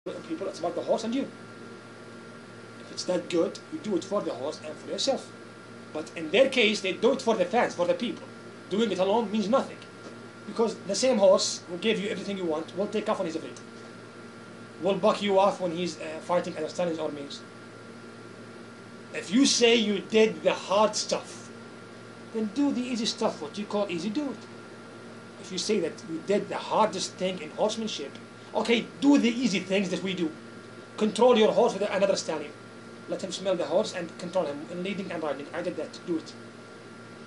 people, it's about the horse and you. If it's that good, you do it for the horse and for yourself. But in their case, they do it for the fans, for the people. Doing it alone means nothing. Because the same horse who gave you everything you want will take off when he's afraid. Will buck you off when he's fighting other stallions or mares. If you say you did the hard stuff, then do the easy stuff. What you call easy, do it. If you say that you did the hardest thing in horsemanship, okay, do the easy things that we do. Control your horse with another stallion. Let him smell the horse and control him in leading and riding. I did that. Do it.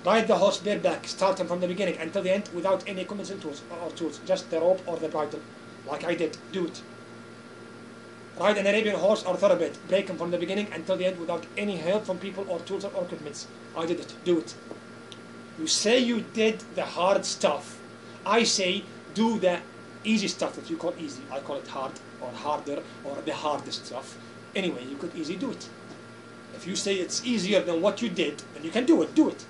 Ride the horse bareback. Start him from the beginning until the end without any equipment and tools or tools. Just the rope or the bridle, like I did. Do it. Ride an Arabian horse or thoroughbred. Break him from the beginning until the end without any help from people or tools or equipment. I did it. Do it. You say you did the hard stuff. I say do the easy stuff that you call easy. I call it hard or harder or the hardest stuff. Anyway, you could easily do it. If you say it's easier than what you did, then you can do it. Do it.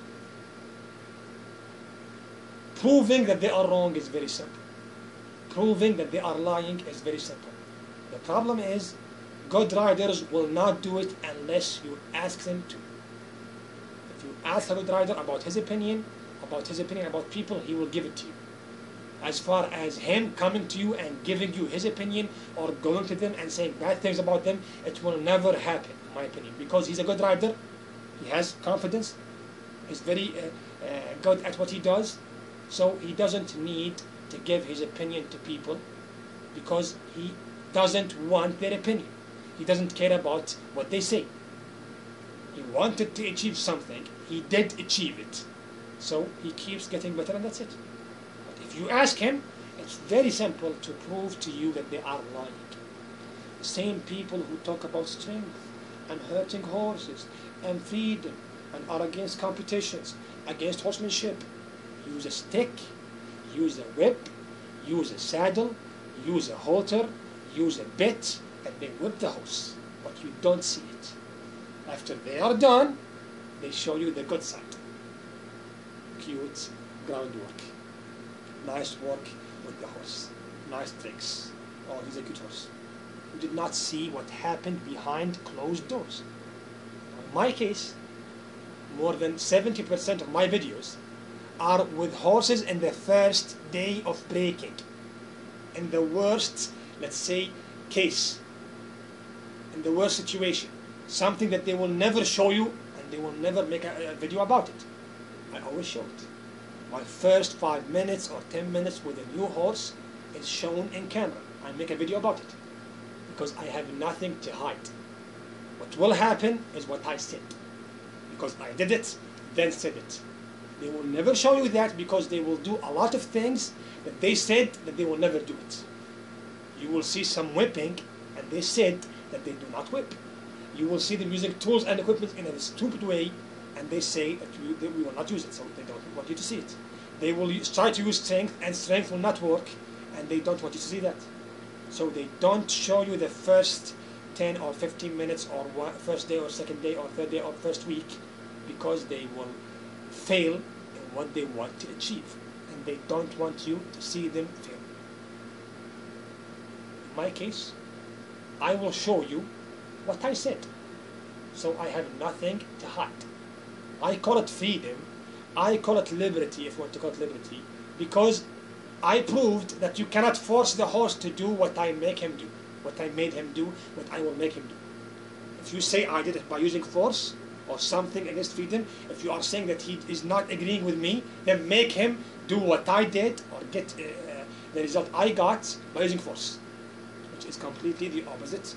Proving that they are wrong is very simple. Proving that they are lying is very simple. The problem is, good riders will not do it unless you ask them to. If you ask a good rider about his opinion about people, he will give it to you. As far as him coming to you and giving you his opinion or going to them and saying bad things about them, it will never happen, in my opinion. Because he's a good rider, he has confidence, he's very good at what he does, so he doesn't need to give his opinion to people because he doesn't want their opinion. He doesn't care about what they say. He wanted to achieve something, he did achieve it, so he keeps getting better and that's it. If you ask him, it's very simple to prove to you that they are lying. The same people who talk about strength and hurting horses and freedom and are against competitions, against horsemanship, use a stick, use a whip, use a saddle, use a halter, use a bit, and they whip the horse, but you don't see it. After they are done, they show you the good side. Cute groundwork. Nice work with the horse. Nice tricks. Oh, he's a good horse. You did not see what happened behind closed doors. In my case, more than 70% of my videos are with horses in the first day of breaking. In the worst, let's say, case. In the worst situation. Something that they will never show you and they will never make a video about it. I always show it. My first 5 minutes or 10 minutes with a new horse is shown in camera. I make a video about it because I have nothing to hide. What will happen is what I said because I did it, then said it. They will never show you that because they will do a lot of things that they said that they will never do it. You will see some whipping and they said that they do not whip. You will see them using tools and equipment in a stupid way and they say that we will not use it, so they don't want you to see it. They will try to use strength, and strength will not work, and they don't want you to see that. So they don't show you the first 10 or 15 minutes, or first day, or second day, or third day, or first week, because they will fail in what they want to achieve, and they don't want you to see them fail. In my case, I will show you what I said, so I have nothing to hide. I call it freedom, I call it liberty, if you want to call it liberty, because I proved that you cannot force the horse to do what I make him do, what I made him do, what I will make him do. If you say I did it by using force or something against freedom, if you are saying that he is not agreeing with me, then make him do what I did or get the result I got by using force, which is completely the opposite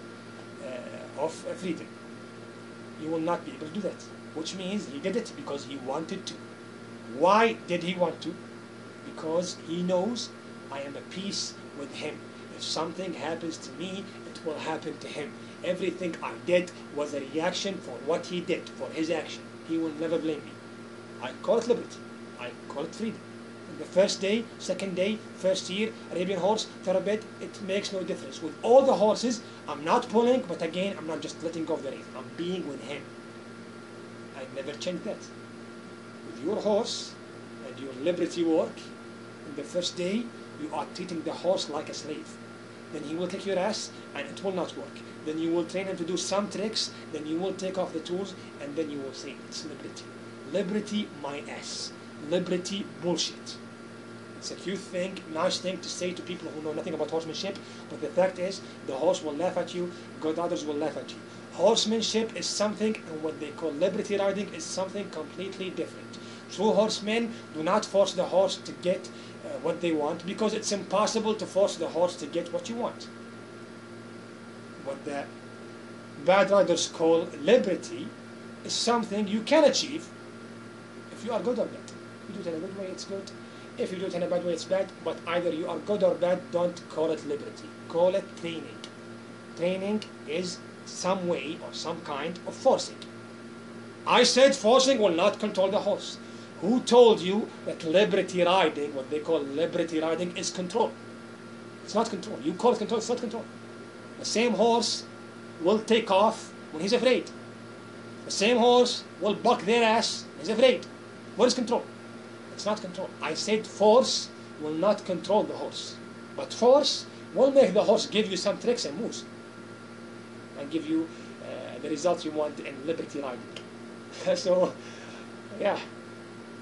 of freedom. You will not be able to do that. Which means he did it because he wanted to. Why did he want to? Because he knows I am at peace with him. If something happens to me, it will happen to him. Everything I did was a reaction for what he did, for his action. He will never blame me. I call it liberty. I call it freedom. In the first day, second day, first year, Arabian horse, thoroughbred, it makes no difference. With all the horses, I'm not pulling, but again, I'm not just letting go of the rein. I'm being with him. I never change that. With your horse and your liberty work, in the first day, you are treating the horse like a slave. then he will kick your ass and it will not work. Then you will train him to do some tricks, then you will take off the tools, and then you will say it's liberty. Liberty, my ass. Liberty, bullshit. It's a cute thing, nice thing to say to people who know nothing about horsemanship, but the fact is, the horse will laugh at you, good others will laugh at you. Horsemanship is something, and what they call liberty riding is something completely different. True horsemen do not force the horse to get what they want, because it's impossible to force the horse to get what you want. What the bad riders call liberty is something you can achieve if you are good or bad. If you do it in a good way, it's good. If you do it in a bad way, it's bad. But either you are good or bad, don't call it liberty. Call it training. Training is some way or some kind of forcing. I said forcing will not control the horse. Who told you that liberty riding, what they call liberty riding, is control? It's not control. You call it control, it's not control. The same horse will take off when he's afraid. The same horse will buck their ass when he's afraid. What is control? It's not control. I said force will not control the horse. But force will make the horse give you some tricks and moves. And give you the results you want in liberty riding. So, yeah.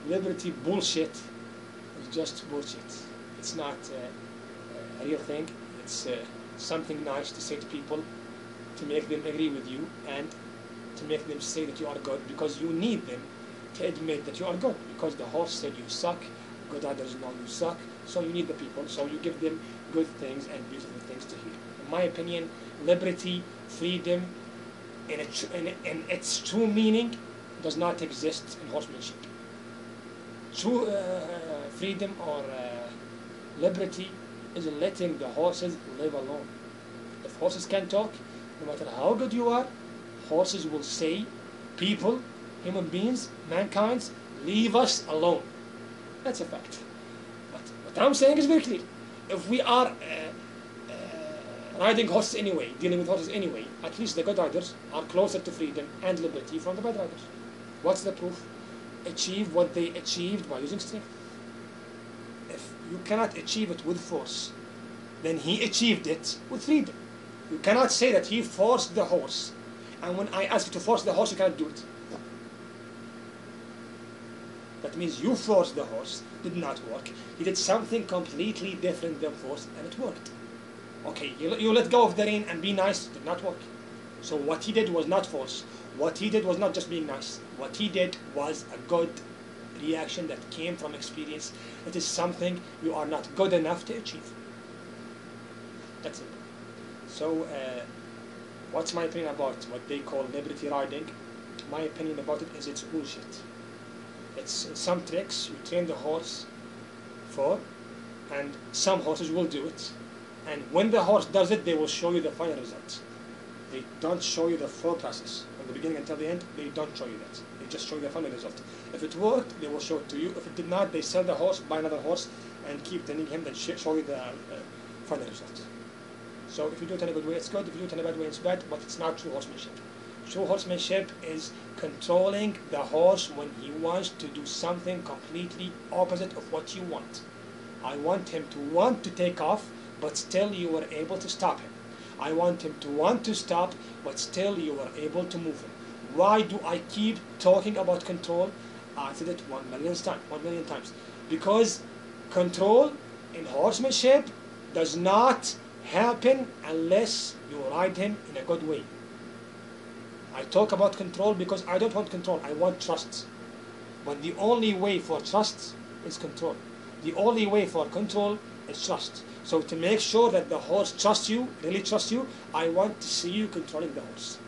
Liberty bullshit is just bullshit. It's not a real thing. It's something nice to say to people, to make them agree with you, and to make them say that you are good, because you need them to admit that you are good, because the horse said you suck, good others know you suck, so you need the people, so you give them good things and beautiful things to hear. In my opinion, liberty, freedom, in its true meaning, does not exist in horsemanship. True freedom or liberty is letting the horses live alone. If horses can talk, no matter how good you are, horses will say, people, human beings, mankind, leave us alone. That's a fact. But what I'm saying is very clear. If we are riding horses anyway, dealing with horses anyway, at least the good riders are closer to freedom and liberty from the bad riders. What's the proof? Achieve what they achieved by using strength. If you cannot achieve it with force, then he achieved it with freedom. You cannot say that he forced the horse, and when I ask you to force the horse, you cannot do it. That means you forced the horse, did not work. He did something completely different than force, and it worked. Okay, you let go of the rein and be nice, did not work. So what he did was not force. What he did was not just being nice. What he did was a good reaction that came from experience. It is something you are not good enough to achieve. That's it. So, what's my opinion about what they call liberty riding? My opinion about it is it's bullshit. It's some tricks you train the horse for, and some horses will do it. And when the horse does it, they will show you the final result. They don't show you the full process. From the beginning until the end, they don't show you that. They just show you the final result. If it worked, they will show it to you. If it did not, they sell the horse, buy another horse, and keep training him, then show you the final result. So if you do it in a good way, it's good. If you do it in a bad way, it's bad, but it's not true horsemanship. True horsemanship is controlling the horse when he wants to do something completely opposite of what you want. I want him to want to take off, but still you were able to stop him. I want him to want to stop, but still you were able to move him. Why do I keep talking about control? I said it 1 million times. Because control in horsemanship does not happen unless you ride him in a good way. I talk about control because I don't want control, I want trust. But the only way for trust is control. The only way for control is trust. So to make sure that the horse trusts you, really trusts you, I want to see you controlling the horse.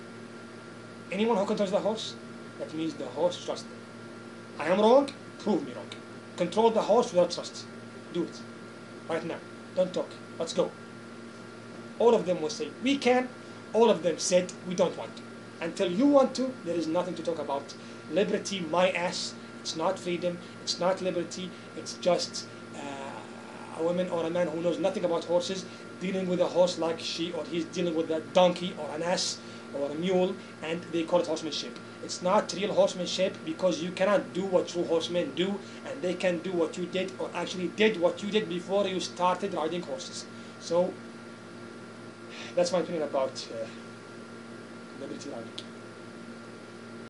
Anyone who controls the horse, that means the horse trusts them. I am wrong, prove me wrong. Control the horse without trust. Do it. Right now. Don't talk. Let's go. All of them will say, we can. All of them said, we don't want to. Until you want to, there is nothing to talk about. Liberty, my ass. It's not freedom. It's not liberty. It's just a woman or a man who knows nothing about horses dealing with a horse like she or he's dealing with a donkey or an ass or a mule, and they call it horsemanship. It's not real horsemanship because you cannot do what true horsemen do, and they can do what you did or actually did what you did before you started riding horses. So That's my opinion about liberty writing.